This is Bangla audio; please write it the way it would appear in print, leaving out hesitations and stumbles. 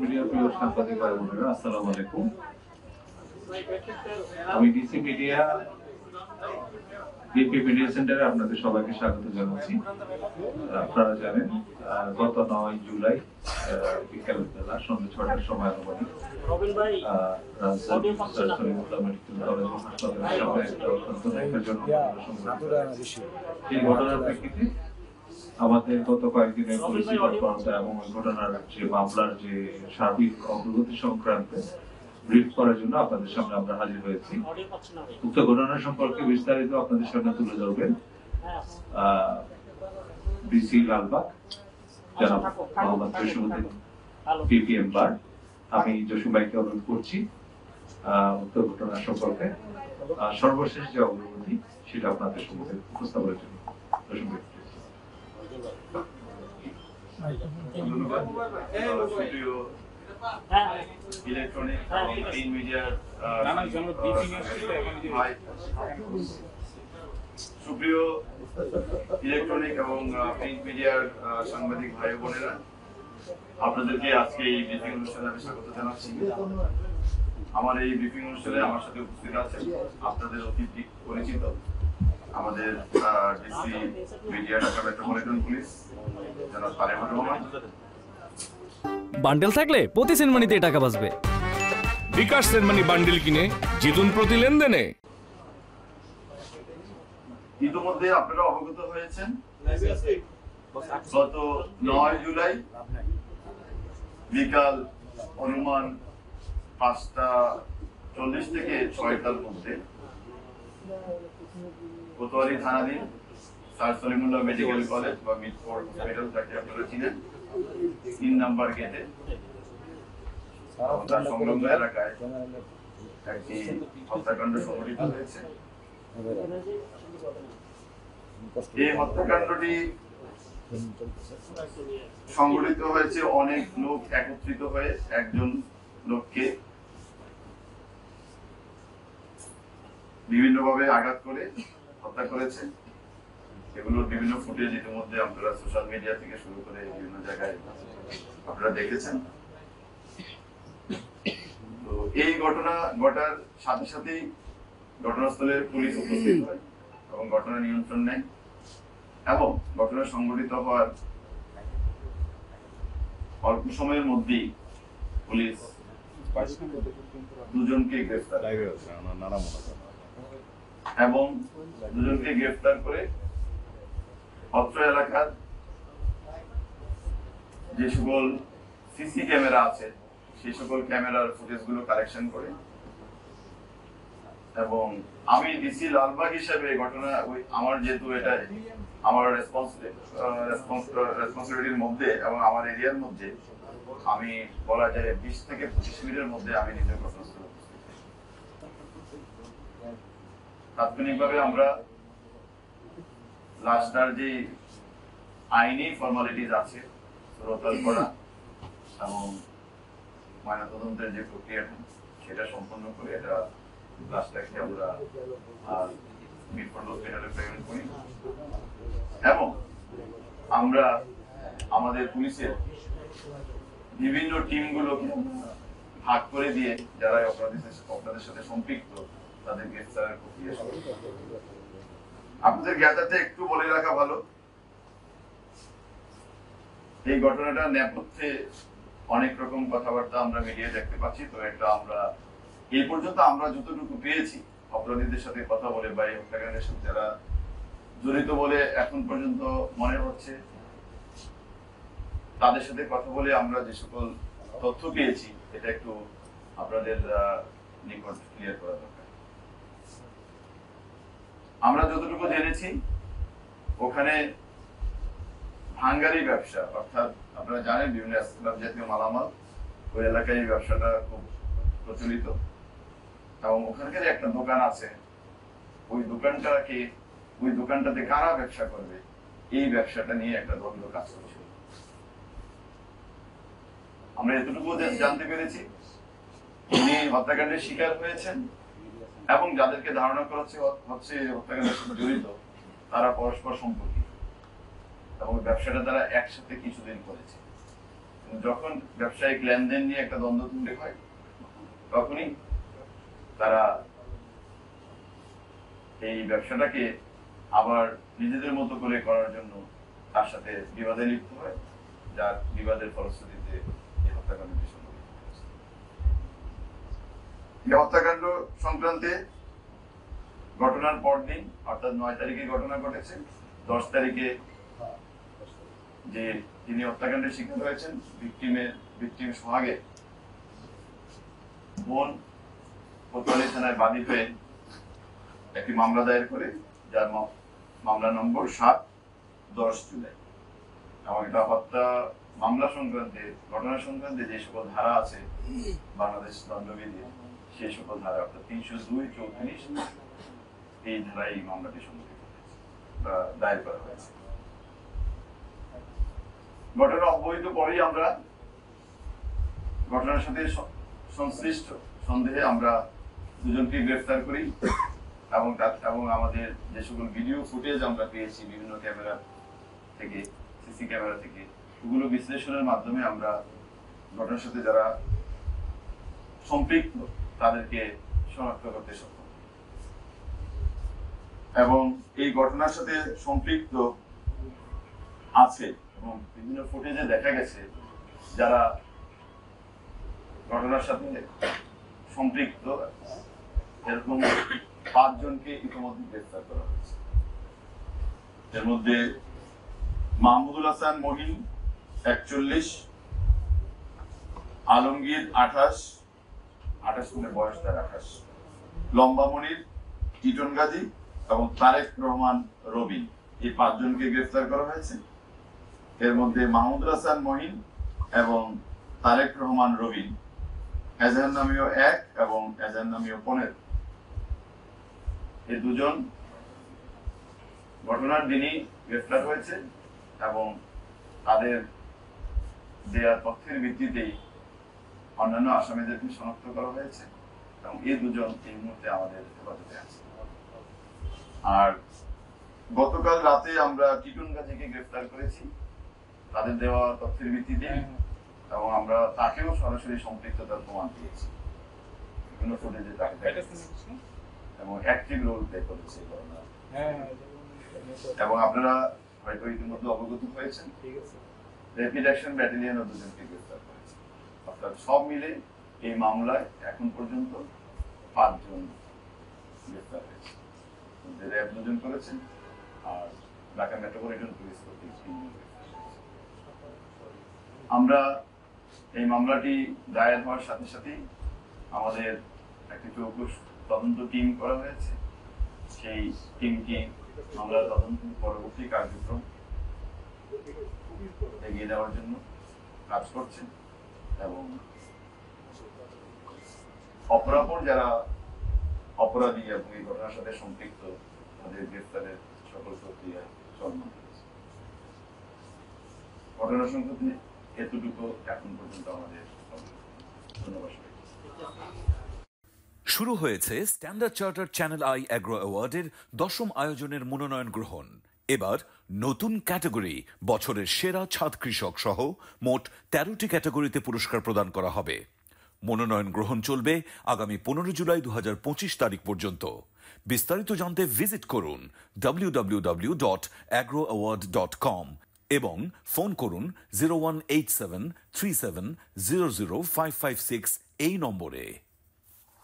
মিডিয়া প্রিয় সাংবাদিক ভাই বোনেরা, আসসালামু আলাইকুম। আমি ডিসি মিডিয়া বিপি মিডিয়া সেন্টারে আপনাদের সবাইকে স্বাগত জানাচ্ছি। আপনারা জানেন গত 9 জুলাই বিকেল বেলা সন্ধ্যা 6টার সময় আনুমানিক এই ঘটনার প্রেক্ষিতে আমাদের গত কয়েকদিনের পুলিশি তৎপরতা এবং ওই ঘটনার যে মামলার যে সার্বিক অগ্রগতি সংক্রান্তে ব্রিফ করার জন্য আপনাদের সামনে আমরা হাজির হয়েছি। উক্ত ঘটনা সম্পর্কে বিস্তারিত আপনাদের সামনে তুলে ধরবেন ডিসি লালবাগ জনাব মোহাম্মদ জসিমউদ্দিন পিপিএম বার। আমি জসিম ভাইকে অনুরোধ করছি উক্ত ঘটনা সম্পর্কে সর্বশেষ যে অগ্রগতি সেটা আপনাদের সম্মুখে উপস্থাপনের জন্য। জসিম ভাই। ইলেকট্রনিক প্রিন্ট মিডিয়ার সুপ্রিয় ইলেকট্রনিক এবং প্রিন্ট মিডিয়ার সাংবাদিক ভাই বোনেরা, আপনাদেরকে আজকে এই ব্রিফিং অনুষ্ঠানে আমি স্বাগত জানাচ্ছি। আমার এই ব্রিফিং অনুষ্ঠানে আমার সাথে উপস্থিত আছেন আপনাদের অতি পরিচিত আমাদের DC media Dhaka metropolitan police জনাব তারেকুর রহমান। বান্ডেল থাকলে প্রতি সেনমানিতে টাকা বাঁচবে। বিকাশ সেনমানি বান্ডেল কিনে জিতুন প্রতি লেনদেনে। ইতিমধ্যে আপনারা অবগত হয়েছেন গত 9 জুলাই বিকাল অনুমান 5:40 থেকে 6টার মধ্যে কোতোয়ালি থানাধীন স্যার সলিমুল্লাহ মেডিকেল কলেজ বা মিডফোর্ড হসপিটাল যাকে আপনারা চিনেন 3 নাম্বার গেটে তার সংলগ্ন এলাকায় একটি হত্যাকাণ্ড সংঘটিত হয়েছে। এই হত্যাকাণ্ডটি সংঘটিত হয়েছে অনেক লোক একত্রিত হয়ে একজন লোককে বিভিন্নভাবে আঘাত করে হত্যা করেছে। এগুলোর বিভিন্ন ফুটেজ ইতিমধ্যে আপনারা সোশ্যাল মিডিয়া থেকে শুরু করে বিভিন্ন জায়গায় আপনারা দেখেছেন। তো এই ঘটনা ঘটার সাথে সাথেই ঘটনাস্থলে পুলিশ উপস্থিত হয় এবং ঘটনা নিয়ন্ত্রণ নেয় এবং ঘটনা সংঘটিত হওয়ার অল্প সময়ের মধ্যেই পুলিশ দুজনকে গ্রেফতার এবং দুজনকে গ্রেফতার করে অত্র এলাকার যে সকল সিসি ক্যামেরা আছে সেই সকল ক্যামেরার ফুটেজ গুলো কালেকশন করে এবং আমি ডিসি লালবাগ হিসেবে ঘটনা আমার যেহেতু এটা আমার রেসপন্সিবিলিটির মধ্যে এবং আমার এরিয়ার মধ্যে আমি বলা যায় 20 থেকে 25 মিনিটের মধ্যে আমি নিজের ঘটনাস্থলে তাৎক্ষণিকভাবে আমরা লাশটার যে আইনি ফর্মালিটিস আছে রোতাল করা এবং ময়নাতদন্তের যে প্রক্রিয়াটা সেটা সম্পন্ন করে এটা লাশটাকে আমরা মিডফোর্ড হসপিটালে প্রেরণ করি এবং আমরা আমাদের পুলিশের বিভিন্ন টিমগুলোকে ভাগ করে দিয়ে যারা অপরাধীদের সাথে সম্পৃক্ত তাদের গ্রেফতারের প্রক্রিয়া শুরু। আপনাদের জ্ঞাতাতে একটু বলে রাখা ভালো, এই ঘটনাটা নেপথ্যে অনেক রকম কথাবার্তা আমরা মিডিয়ায় দেখতে পাচ্ছি। তো এটা আমরা এই পর্যন্ত আমরা যতটুকু পেয়েছি অপরাধীদের সাথে কথা বলে বা এই হত্যাকাণ্ডের সাথে যারা জড়িত বলে এখন পর্যন্ত মনে হচ্ছে তাদের সাথে কথা বলে আমরা যে সকল তথ্য পেয়েছি এটা একটু আপনাদের নিকট ক্লিয়ার করা দরকার। আমরা যতটুকু জেনেছি ওখানে ভাঙ্গারি ব্যবসা, অর্থাৎ আপনারা জানেন বিভিন্ন স্ক্র্যাপ জাতীয় মালামাল ওই এলাকায় এই ব্যবসাটা খুব প্রচলিত এবং ওখানকার একটা দোকান আছে, ওই দোকানটাতে কারা ব্যবসা করবে এই ব্যবসাটা নিয়ে একটা দ্বন্দ্ব কাজ করছে। আমরা এতটুকু জানতে পেরেছি উনি হত্যাকাণ্ডের শিকার হয়েছেন এবং যাদেরকে ধারণা করা হচ্ছে হত্যাকাণ্ডের সাথে জড়িত তারা পরস্পর সম্পর্কিত এবং ব্যবসাটা তারা একসাথে কিছুদিন করেছে। যখন ব্যবসায়িক লেনদেন নিয়ে একটা দ্বন্দ্ব তৈরি হয় তখনই তারা এই ব্যবসাটাকে আবার নিজেদের মতো করে করার জন্য তার সাথে বিবাদে লিপ্ত হয়, যার বিবাদের ফলশ্রুতিতে এই হত্যাকাণ্ডটি সংঘটিত হয়েছে। এই হত্যাকাণ্ড সংক্রান্তে ঘটনার পরদিন অর্থাৎ 9 তারিখে ঘটনা ঘটেছে। 10 তারিখে যে তিনি হত্যাকাণ্ডের শিকার হয়েছেন ভিকটিম সোহাগের বোন কোতোয়ালি থানায় বাদী হয়ে একটি মামলা দায়ের করে, যার মামলা নম্বর 7/10 জুলাই। এবং এটা হত্যা মামলা সংক্রান্তে, ঘটনা সংক্রান্তে যে সকল ধারা আছে বাংলাদেশ দণ্ডবিধির, সেই সকল ধারা অর্থাৎ 302, 34 এই ধারায় এই মামলাটি সংঘটিত হয়েছে বা দায়ের করা হয়েছে। ঘটনা অব্যবহিত পরেই আমরা ঘটনার সাথে সংশ্লিষ্ট সন্দেহে আমরা দুজনকে গ্রেফতার করি এবং আমাদের যে সকল ভিডিও ফুটেজ আমরা পেয়েছি বিভিন্ন ক্যামেরা থেকে, সিসি ক্যামেরা থেকে, ওগুলো বিশ্লেষণের মাধ্যমে আমরা ঘটনার সাথে যারা সম্পৃক্ত তাদেরকে শনাক্ত করতে সক্ষম। এবং এই ঘটনার সাথে সম্পৃক্ত আছে এবং বিভিন্ন ফুটেজে দেখা গেছে যারা ঘটনার সাথে সম্পৃক্ত এরকম 5 জনকে ইতিমধ্যে গ্রেফতার করা হয়েছে। এর মধ্যে মাহমুদুল হাসান মহিন 41, আলমগীর 28 মানে বয়স তার 28, লম্বা মনির, টিটন গাজী এবং তারেক রহমান রবিন, এই 5 জনকে গ্রেফতার করা হয়েছে। এর মধ্যে মাহমুদুল হাসান মহিন এবং তারেক রহমান রবিন এজাহার নামীয় 1 এবং এজাহার নামীয় 15, এই দুজন ঘটনার দিনই গ্রেফতার হয়েছে এবং তাদের দেয়া তথ্যের ভিত্তিতেই অন্যান্য আসামিদেরকে শনাক্ত করা হয়েছে এবং এই দুজন এই মুহূর্তে আমাদের হেফাজতে আছে। আর গতকাল রাতে আমরা টিটন গাজীকে গ্রেফতার করেছি তাদের দেওয়া তথ্যের ভিত্তিতে এবং আমরা তাকেও সরাসরি সম্পৃক্ততার প্রমাণ পেয়েছি বিভিন্ন ফুটেজে তাকে এবং অ্যাক্টিভ রোল প্লে করেছে ঘটনা। এবং আপনারা হয়তো ইতিমধ্যে অবগত হয়েছেন র্যাপিড অ্যাকশন ব্যাটালিয়নের 2 জনকে গ্রেফতার করেছে। অর্থাৎ সব মিলে এই মামলায় এখন পর্যন্ত 5 জন গ্রেফতার হয়েছে। র্যাব 2 জন করেছেন আর ঢাকা মেট্রোপলিটন পুলিশ কর্তৃক 3 জন গ্রেফতার হয়েছে। আমরা এই মামলাটি দায়ের হওয়ার সাথে সাথেই আমাদের একটি চৌকস তদন্ত টিম করা হয়েছে। সেই টিমটি মামলার তদন্ত পরবর্তী কার্যক্রম এগিয়ে দেওয়ার জন্য কাজ করছে এবং অপরাপর যারা অপরাধী এবং এই ঘটনার সাথে সম্পৃক্ত তাদের গ্রেফতারের সকল প্রক্রিয়া চলমান রয়েছে। ঘটনা সংক্রান্তে এতটুকু এখন পর্যন্ত আমাদের। ধন্যবাদ। শুরু হয়েছে standard charter channel I agro অ্যাওয়ার্ডের 10ম আয়োজনের মনোনয়ন গ্রহণ। এবার নতুন ক্যাটাগরি বছরের সেরা ছাদ কৃষক সহ মোট 13টি ক্যাটাগরিতে পুরস্কার প্রদান করা হবে। মনোনয়ন গ্রহণ চলবে আগামী 15 জুলাই 2025 তারিখ পর্যন্ত। বিস্তারিত জানতে ভিজিট করুন www.agroaward.com এবং ফোন করুন 018737000556 এই নম্বরে।